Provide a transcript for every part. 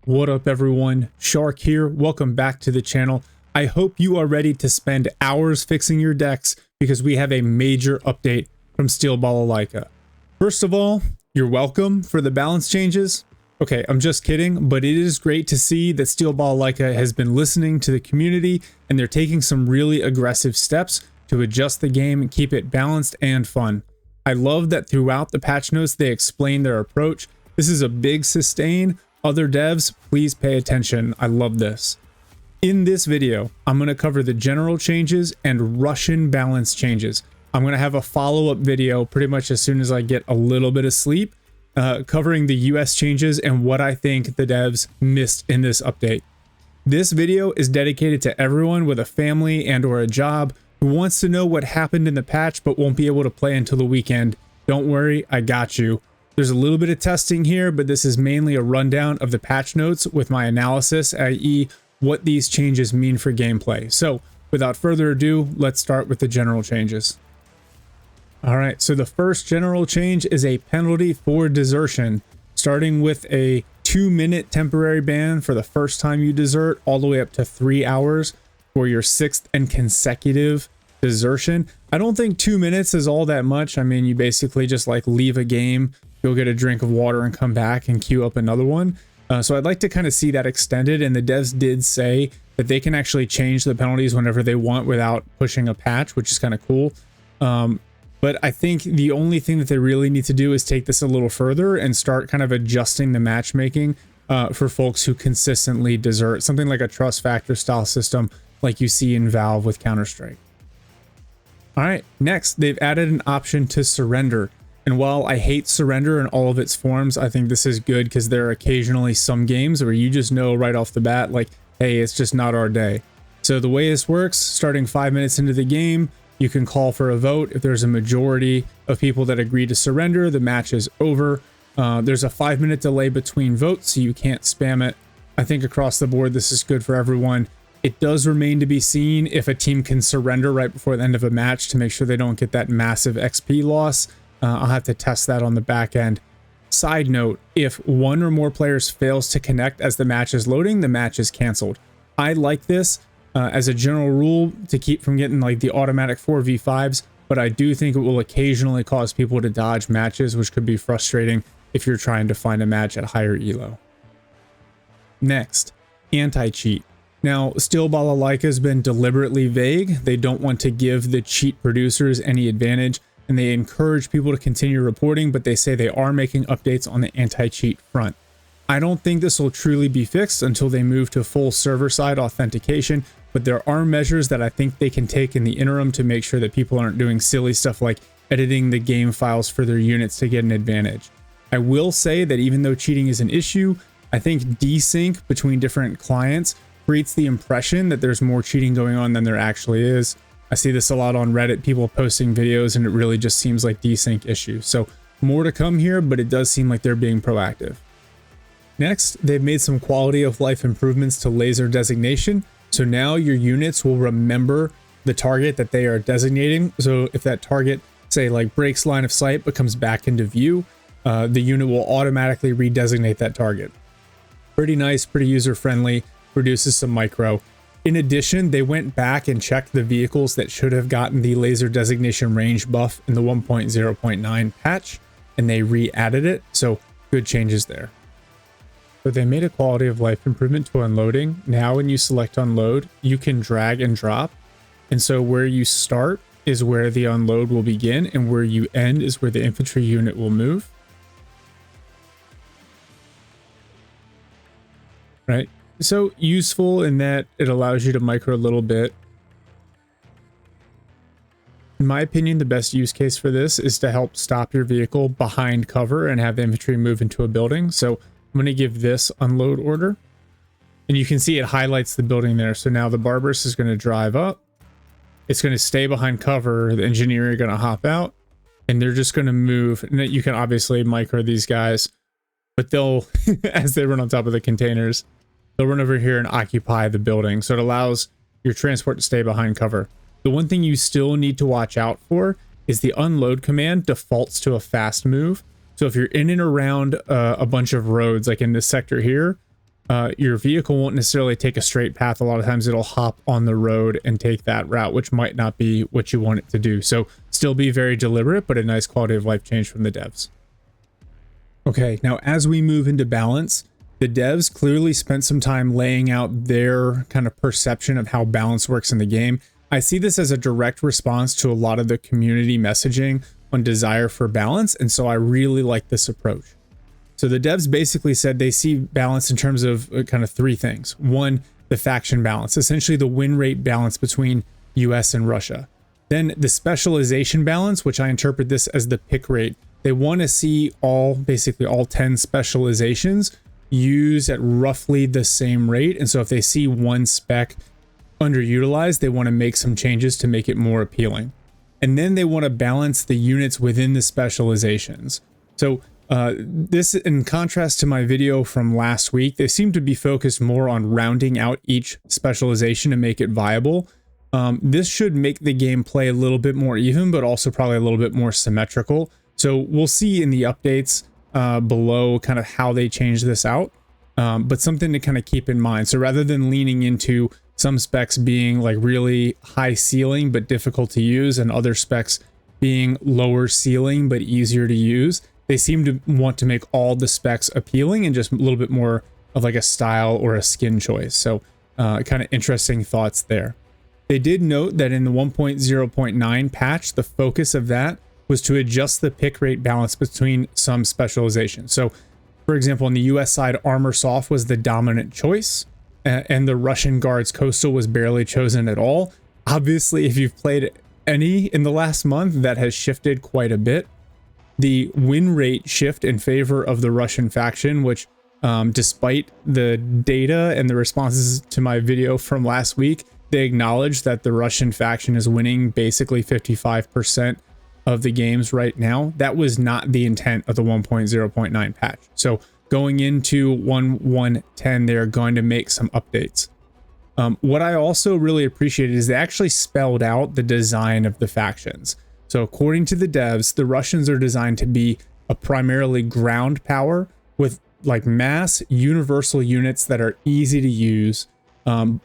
What up everyone, Shark here, welcome back to the channel. I hope you are ready to spend hours fixing your decks because we have a major update from Steel Balalaika. First of all, you're welcome for the balance changes. Okay, I'm just kidding, but it is great to see that Steel Balalaika has been listening to the community and they're taking some really aggressive steps to adjust the game and keep it balanced and fun. I love that throughout the patch notes they explain their approach. This is a big sustain. Other devs, please pay attention. I love this. In this video, I'm going to cover the general changes and Russian balance changes. I'm going to have a follow-up video pretty much as soon as I get a little bit of sleep, covering the US changes and what I think the devs missed in this update. This video is dedicated to everyone with a family and or a job who wants to know what happened in the patch but won't be able to play until the weekend. Don't worry, I got you. There's a little bit of testing here, but this is mainly a rundown of the patch notes with my analysis, i.e. what these changes mean for gameplay. So without further ado, let's start with the general changes. All right, so the first general change is a penalty for desertion, starting with a 2-minute temporary ban for the first time you desert, all the way up to 3 hours for your 6th and consecutive desertion. I don't think 2 minutes is all that much. I mean, you basically just like leave a game, go get a drink of water and come back and queue up another one. So I'd like to kind of see that extended, and the devs did say that they can actually change the penalties whenever they want without pushing a patch, which is kind of cool. But I think the only thing that they really need to do is take this a little further and start kind of adjusting the matchmaking for folks who consistently desert, something like a trust factor style system like you see in Valve with Counter-Strike. All right, next, they've added an option to surrender. And while I hate surrender in all of its forms, I think this is good because there are occasionally some games where you just know right off the bat, like, hey, it's just not our day. So the way this works, starting 5 minutes into the game, you can call for a vote. If there's a majority of people that agree to surrender, the match is over. There's a 5-minute delay between votes, so you can't spam it. I think across the board, this is good for everyone. It does remain to be seen if a team can surrender right before the end of a match to make sure they don't get that massive XP loss. I'll have to test that on the back end. Side note, if one or more players fails to connect as the match is loading, the match is canceled. I like this as a general rule to keep from getting like the automatic 4v5s, but I do think it will occasionally cause people to dodge matches, which could be frustrating if you're trying to find a match at higher elo. Next, anti-cheat. Now, Steel Balalaika has been deliberately vague. They don't want to give the cheat producers any advantage, and they encourage people to continue reporting, but they say they are making updates on the anti-cheat front. I don't think this will truly be fixed until they move to full server-side authentication, but there are measures that I think they can take in the interim to make sure that people aren't doing silly stuff like editing the game files for their units to get an advantage. I will say that even though cheating is an issue, I think desync between different clients creates the impression that there's more cheating going on than there actually is. I see this a lot on Reddit, people posting videos, and it really just seems like desync issues. So more to come here, but it does seem like they're being proactive. Next, they've made some quality of life improvements to laser designation. So now your units will remember the target that they are designating. So if that target, say like breaks line of sight but comes back into view, the unit will automatically redesignate that target. Pretty nice, pretty user-friendly, reduces some micro. In addition, they went back and checked the vehicles that should have gotten the laser designation range buff in the 1.0.9 patch, and they re-added it, so good changes there. So they made a quality of life improvement to unloading. Now when you select unload, you can drag and drop, and so where you start is where the unload will begin, and where you end is where the infantry unit will move. Right? So useful in that it allows you to micro a little bit. In my opinion, the best use case for this is to help stop your vehicle behind cover and have the infantry move into a building. So I'm going to give this unload order, and you can see it highlights the building there. So now the Barbarous is going to drive up. It's going to stay behind cover. The engineer are going to hop out, and they're just going to move. And you can obviously micro these guys, but they'll, as they run on top of the containers, they'll run over here and occupy the building. So it allows your transport to stay behind cover. The one thing you still need to watch out for is the unload command defaults to a fast move. So if you're in and around a bunch of roads, like in this sector here, your vehicle won't necessarily take a straight path. A lot of times it'll hop on the road and take that route, which might not be what you want it to do. So still be very deliberate, but a nice quality of life change from the devs. Okay, now as we move into balance, the devs clearly spent some time laying out their kind of perception of how balance works in the game. I see this as a direct response to a lot of the community messaging on desire for balance, and so I really like this approach. So the devs basically said they see balance in terms of kind of three things. One, the faction balance, essentially the win rate balance between US and Russia. Then the specialization balance, which I interpret this as the pick rate. They want to see basically all 10 specializations used at roughly the same rate. And so if they see one spec underutilized, they want to make some changes to make it more appealing. And then they want to balance the units within the specializations. So this, in contrast to my video from last week, they seem to be focused more on rounding out each specialization to make it viable. This should make the game play a little bit more even, but also probably a little bit more symmetrical. So we'll see in the updates below kind of how they change this out, but something to kind of keep in mind. So rather than leaning into some specs being like really high ceiling but difficult to use, and other specs being lower ceiling but easier to use, they seem to want to make all the specs appealing and just a little bit more of like a style or a skin choice. So kind of interesting thoughts there. They did note that in the 1.0.9 patch, the focus of that was to adjust the pick rate balance between some specializations. So, for example, on the US side, Armor Soft was the dominant choice, and the Russian Guards Coastal was barely chosen at all. Obviously, if you've played any in the last month, that has shifted quite a bit. The win rate shift in favor of the Russian faction, which despite the data and the responses to my video from last week, they acknowledge that the Russian faction is winning basically 55% of the games right now. That was not the intent of the 1.0.9 patch. So going into 1.1.10, they're going to make some updates. What I also really appreciated is they actually spelled out the design of the factions. So according to the devs, the Russians are designed to be a primarily ground power with like mass universal units that are easy to use,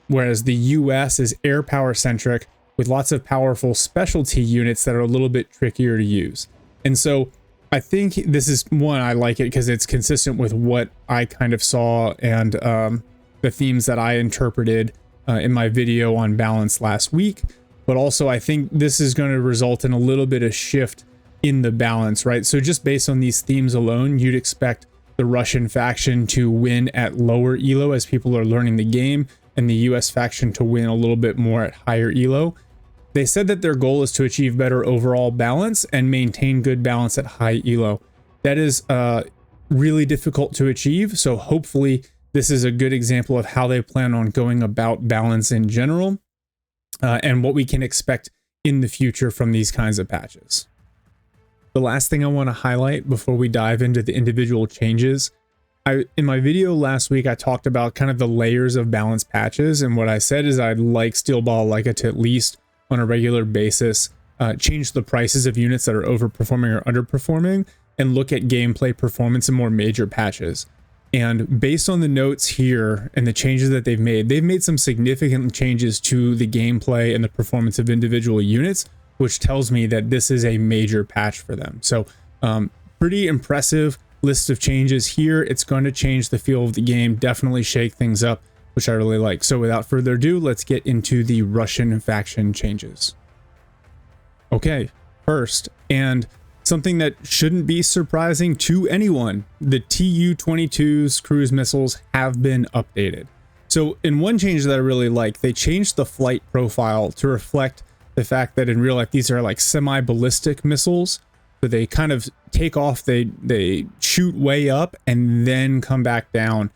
whereas the US is air power centric with lots of powerful specialty units that are a little bit trickier to use. And so I think this is one, I like it because it's consistent with what I kind of saw and the themes that I interpreted in my video on balance last week. But also I think this is going to result in a little bit of shift in the balance, right? So just based on these themes alone, you'd expect the Russian faction to win at lower elo as people are learning the game, and the US faction to win a little bit more at higher elo. They said that their goal is to achieve better overall balance and maintain good balance at high elo. That is really difficult to achieve, so hopefully this is a good example of how they plan on going about balance in general, and what we can expect in the future from these kinds of patches. The last thing I want to highlight before we dive into the individual changes, in my video last week, I talked about kind of the layers of balance patches, and what I said is I'd like Steel Balalaika to at least on a regular basis change the prices of units that are overperforming or underperforming and look at gameplay performance in more major patches. And based on the notes here and the changes that they've made some significant changes to the gameplay and the performance of individual units, which tells me that this is a major patch for them. So pretty impressive list of changes here. It's going to change the feel of the game, definitely shake things up, which I really like. So without further ado, let's get into the Russian faction changes. Okay, first, and something that shouldn't be surprising to anyone, the Tu-22's cruise missiles have been updated. So in one change that I really like, they changed the flight profile to reflect the fact that in real life these are like semi-ballistic missiles. So they kind of take off, they shoot way up and then come back down.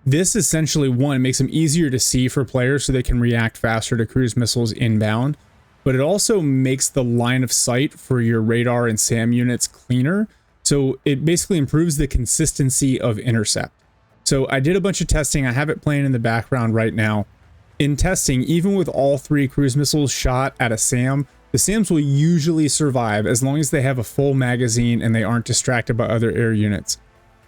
This essentially, one, makes them easier to see for players so they can react faster to cruise missiles inbound, but it also makes the line of sight for your radar and SAM units cleaner. So it basically improves the consistency of intercept. So I did a bunch of testing. I have it playing in the background right now. In testing, even with all 3 cruise missiles shot at a SAM, the SAMs will usually survive as long as they have a full magazine and they aren't distracted by other air units.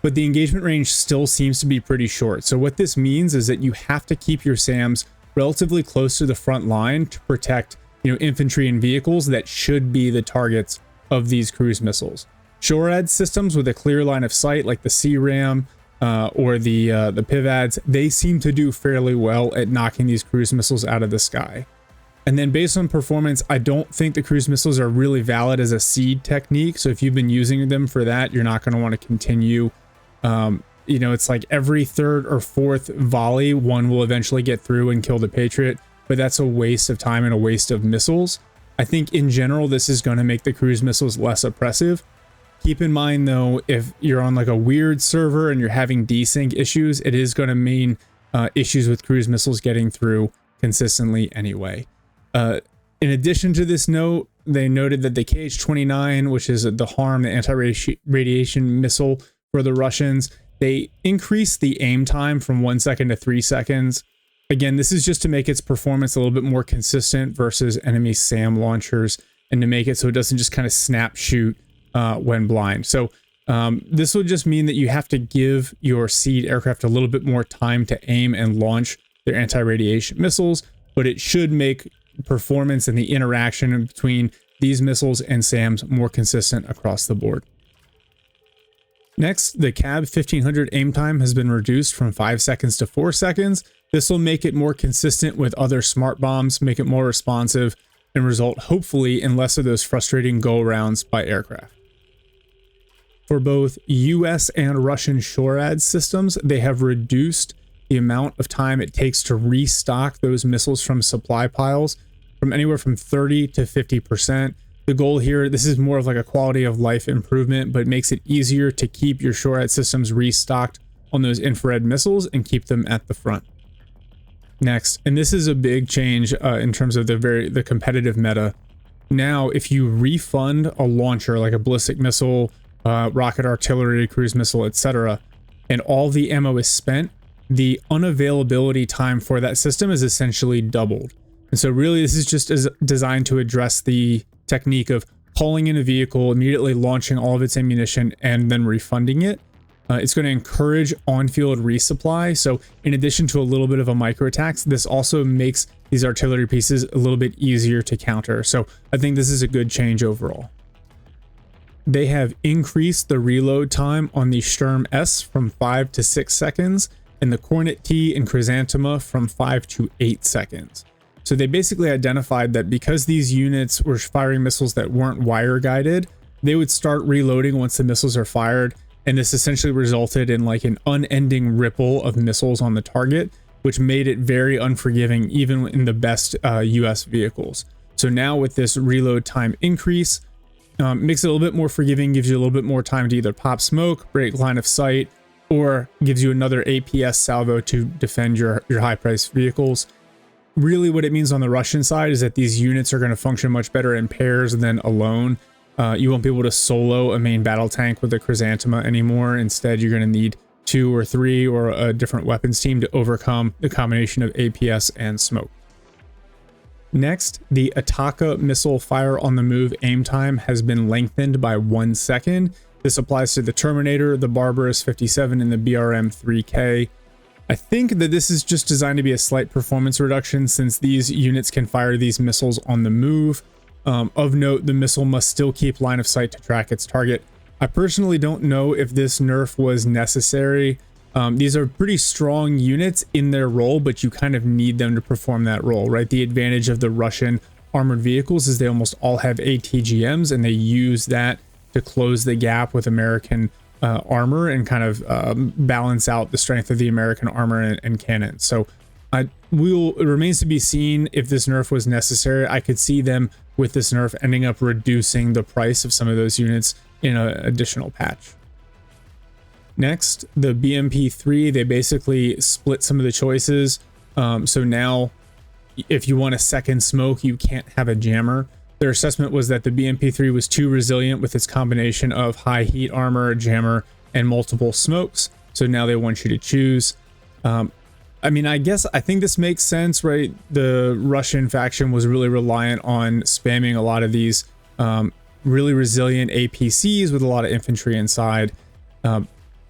but the engagement range still seems to be pretty short. So what this means is that you have to keep your SAMs relatively close to the front line to protect, infantry and vehicles that should be the targets of these cruise missiles. SHORAD systems with a clear line of sight, like the CRAM or the PIVADs, they seem to do fairly well at knocking these cruise missiles out of the sky. And then based on performance, I don't think the cruise missiles are really valid as a seed technique. So if you've been using them for that, you're not going to want to continue. It's like every third or fourth volley, one will eventually get through and kill the Patriot, but that's a waste of time and a waste of missiles. I think in general, this is going to make the cruise missiles less oppressive. Keep in mind though, if you're on like a weird server and you're having desync issues, it is going to mean issues with cruise missiles getting through consistently anyway. In addition to this note, they noted that the KH-29, which is the HARM, the anti-radiation missile for the Russians, they increased the aim time from 1 second to 3 seconds. Again, this is just to make its performance a little bit more consistent versus enemy SAM launchers, and to make it so it doesn't just kind of snap shoot when blind. So this will just mean that you have to give your seed aircraft a little bit more time to aim and launch their anti-radiation missiles, but it should make performance and the interaction between these missiles and SAMs more consistent across the board. Next, the CAB 1500 aim time has been reduced from 5 seconds to 4 seconds. This will make it more consistent with other smart bombs, make it more responsive, and result hopefully in less of those frustrating go-arounds by aircraft. For both US and Russian SHORAD systems, they have reduced the amount of time it takes to restock those missiles from supply piles from anywhere from 30 to 50%. The goal here, this is more of like a quality of life improvement, but it makes it easier to keep your SHORAD systems restocked on those infrared missiles and keep them at the front. Next, and this is a big change in terms of the competitive meta. Now, if you refund a launcher like a ballistic missile, rocket artillery, cruise missile, etc., and all the ammo is spent, the unavailability time for that system is essentially doubled. And so really this is just designed to address the technique of calling in a vehicle, immediately launching all of its ammunition, and then refunding it. It's going to encourage on-field resupply. So in addition to a little bit of a micro attacks, this also makes these artillery pieces a little bit easier to counter. So I think this is a good change overall. They have increased the reload time on the Sturm S from 5 to 6 seconds, and the Kornet T and Chrysanthema from 5 to 8 seconds. So they basically identified that because these units were firing missiles that weren't wire guided, they would start reloading once the missiles are fired, and this essentially resulted in like an unending ripple of missiles on the target, which made it very unforgiving even in the best US vehicles. So now with this reload time increase, makes it a little bit more forgiving, gives you a little bit more time to either pop smoke, break line of sight, or gives you another APS salvo to defend your high-priced vehicles. Really what it means on the Russian side is that these units are going to function much better in pairs than alone. You won't be able to solo a main battle tank with a Chrysanthema anymore. Instead, you're going to need 2 or 3 or a different weapons team to overcome the combination of APS and smoke. Next, the Ataka missile fire on the move aim time has been lengthened by 1 second. This applies to the Terminator, the Barbarous 57, and the BRM-3K. I think that this is just designed to be a slight performance reduction since these units can fire these missiles on the move. Of note, the missile must still keep line of sight to track its target. I personally don't know if this nerf was necessary. These are pretty strong units in their role, but you kind of need them to perform that role, right? The advantage of the Russian armored vehicles is they almost all have ATGMs, and they use that to close the gap with American armor and kind of balance out the strength of the American armor and cannons. So it remains to be seen if this nerf was necessary. I could see them with this nerf ending up reducing the price of some of those units in an additional patch. Next, the BMP-3, they basically split some of the choices. So now if you want a second smoke, you can't have a jammer. Their assessment was that the BMP-3 was too resilient with its combination of high heat armor, jammer, and multiple smokes. So now they want you to choose. I mean, I think this makes sense, right? The Russian faction was really reliant on spamming a lot of these really resilient APCs with a lot of infantry inside.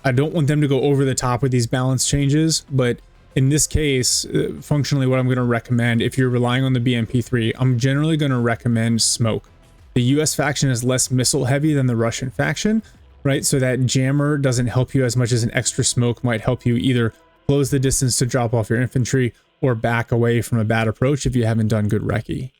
I don't want them to go over the top with these balance changes, but in this case, functionally what I'm going to recommend, if you're relying on the BMP3, I'm generally going to recommend smoke. The US faction is less missile heavy than the Russian faction, right? So that jammer doesn't help you as much as an extra smoke might help you either close the distance to drop off your infantry or back away from a bad approach if you haven't done good recce.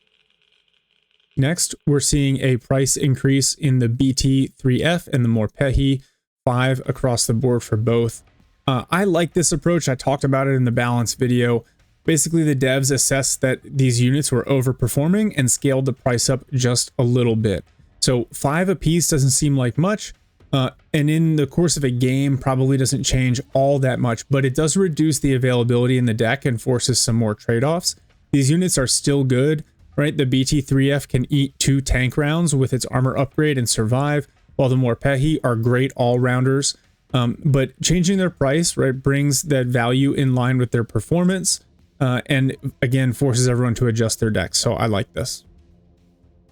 Next, we're seeing a price increase in the BT3F and the Morpeki 5 across the board for both. I like this approach. I talked about it in the balance video. Basically, the devs assessed that these units were overperforming and scaled the price up just a little bit. So 5 apiece doesn't seem like much, and in the course of a game probably doesn't change all that much, but it does reduce the availability in the deck and forces some more trade-offs. These units are still good, right? The BT3F can eat 2 tank rounds with its armor upgrade and survive, while the Morpeki are great all-rounders. But changing their price, right, brings that value in line with their performance, and again, forces everyone to adjust their decks. So I like this.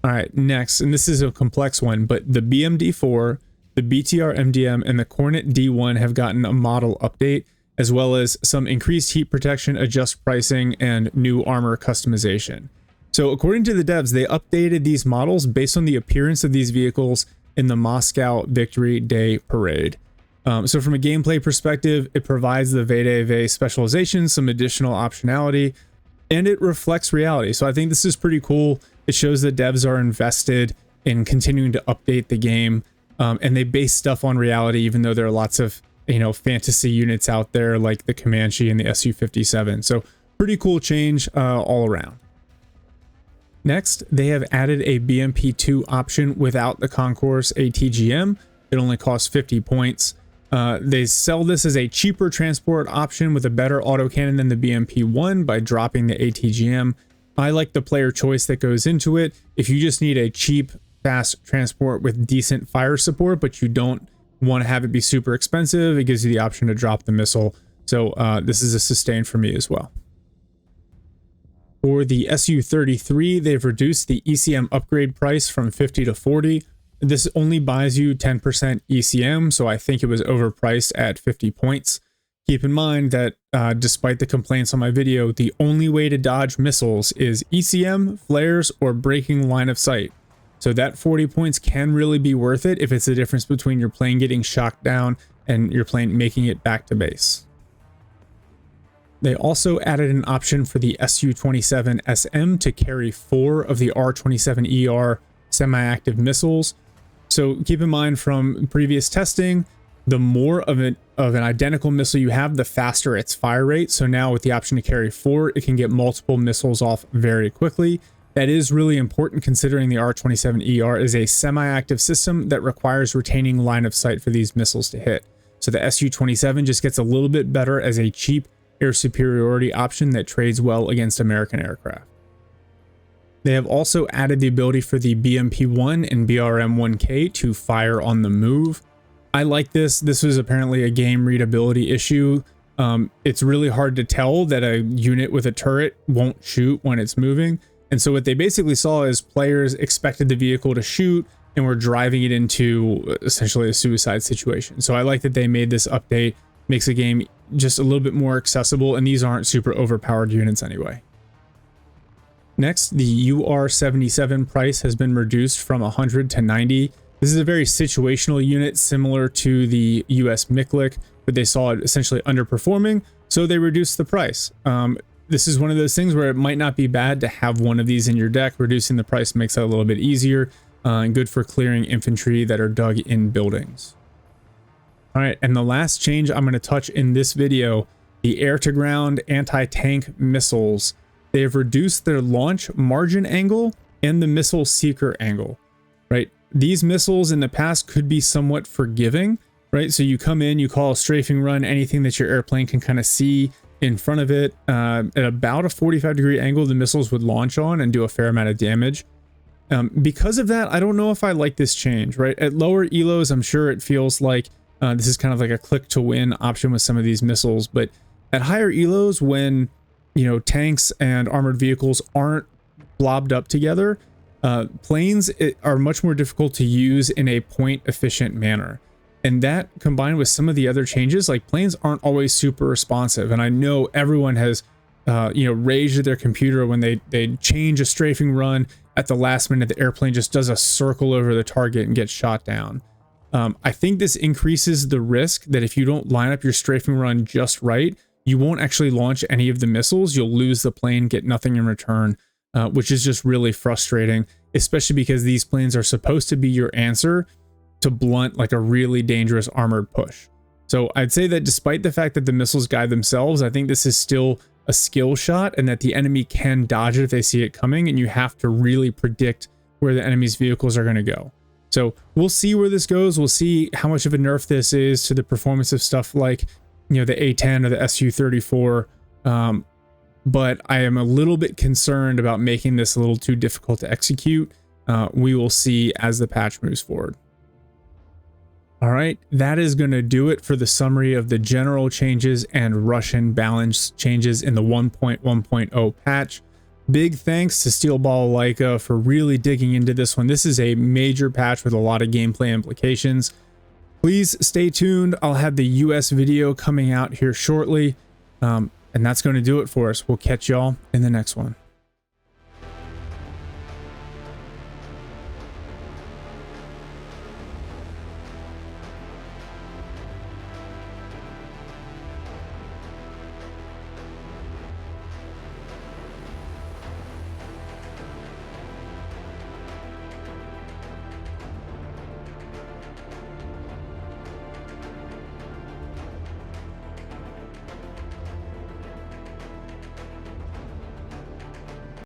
All right, next, and this is a complex one, but the BMD4, the BTR MDM, and the Cornet D1 have gotten a model update, as well as some increased heat protection, adjust pricing, and new armor customization. So according to the devs, they updated these models based on the appearance of these vehicles in the Moscow Victory Day Parade. So from a gameplay perspective, it provides the VDV specialization some additional optionality, and it reflects reality. So I think this is pretty cool. It shows that devs are invested in continuing to update the game, and they base stuff on reality, even though there are lots of, fantasy units out there like the Comanche and the Su-57. So pretty cool change all around. Next, they have added a BMP2 option without the Concourse ATGM. It only costs 50 points. They sell this as a cheaper transport option with a better autocannon than the BMP1 by dropping the ATGM. I like the player choice that goes into it. If you just need a cheap, fast transport with decent fire support, but you don't want to have it be super expensive, it gives you the option to drop the missile. So this is a sustain for me as well. For the Su-33, they've reduced the ECM upgrade price from 50 to 40. This only buys you 10% ECM, so I think it was overpriced at 50 points. Keep in mind that despite the complaints on my video, the only way to dodge missiles is ECM, flares, or breaking line of sight. So that 40 points can really be worth it if it's the difference between your plane getting shocked down and your plane making it back to base. They also added an option for the Su-27SM to carry 4 of the R-27ER semi-active missiles. So keep in mind from previous testing, the more of an identical missile you have, the faster its fire rate. So now with the option to carry 4, it can get multiple missiles off very quickly. That is really important considering the R-27ER is a semi-active system that requires retaining line of sight for these missiles to hit. So the Su-27 just gets a little bit better as a cheap air superiority option that trades well against American aircraft. They have also added the ability for the BMP-1 and BRM-1K to fire on the move. I like this. This was apparently a game readability issue. It's really hard to tell that a unit with a turret won't shoot when it's moving. And so what they basically saw is players expected the vehicle to shoot and were driving it into essentially a suicide situation. So I like that they made this update, makes the game just a little bit more accessible, and these aren't super overpowered units anyway. Next, the UR-77 price has been reduced from 100 to 90. This is a very situational unit similar to the US Miklik, but they saw it essentially underperforming, so they reduced the price. This is one of those things where it might not be bad to have one of these in your deck. Reducing the price makes it a little bit easier and good for clearing infantry that are dug in buildings. All right, and the last change I'm going to touch in this video, the air-to-ground anti-tank missiles. They have reduced their launch margin angle and the missile seeker angle, right? These missiles in the past could be somewhat forgiving, right? So you come in, you call a strafing run, anything that your airplane can kind of see in front of it at about a 45-degree angle, the missiles would launch on and do a fair amount of damage. Because of that, I don't know if I like this change, right? At lower ELOs, I'm sure it feels like this is kind of like a click to win option with some of these missiles, but at higher ELOs, when tanks and armored vehicles aren't blobbed up together, planes are much more difficult to use in a point efficient manner. And that combined with some of the other changes, like planes aren't always super responsive. And I know everyone has, raged at their computer when they change a strafing run at the last minute. The airplane just does a circle over the target and gets shot down. I think this increases the risk that if you don't line up your strafing run just right, you won't actually launch any of the missiles. You'll lose the plane, get nothing in return, which is just really frustrating, especially because these planes are supposed to be your answer to blunt like a really dangerous armored push. So I'd say that despite the fact that the missiles guide themselves, I think this is still a skill shot and that the enemy can dodge it if they see it coming, and you have to really predict where the enemy's vehicles are going to go. So we'll see where this goes. We'll see how much of a nerf this is to the performance of stuff like, the A-10 or the Su-34. But I am a little bit concerned about making this a little too difficult to execute. We will see as the patch moves forward. All right, that is going to do it for the summary of the general changes and Russian balance changes in the 1.1.0 patch. Big thanks to Steel Ball Laika for really digging into this one. This is a major patch with a lot of gameplay implications. Please stay tuned. I'll have the US video coming out here shortly. And that's going to do it for us. We'll catch y'all in the next one.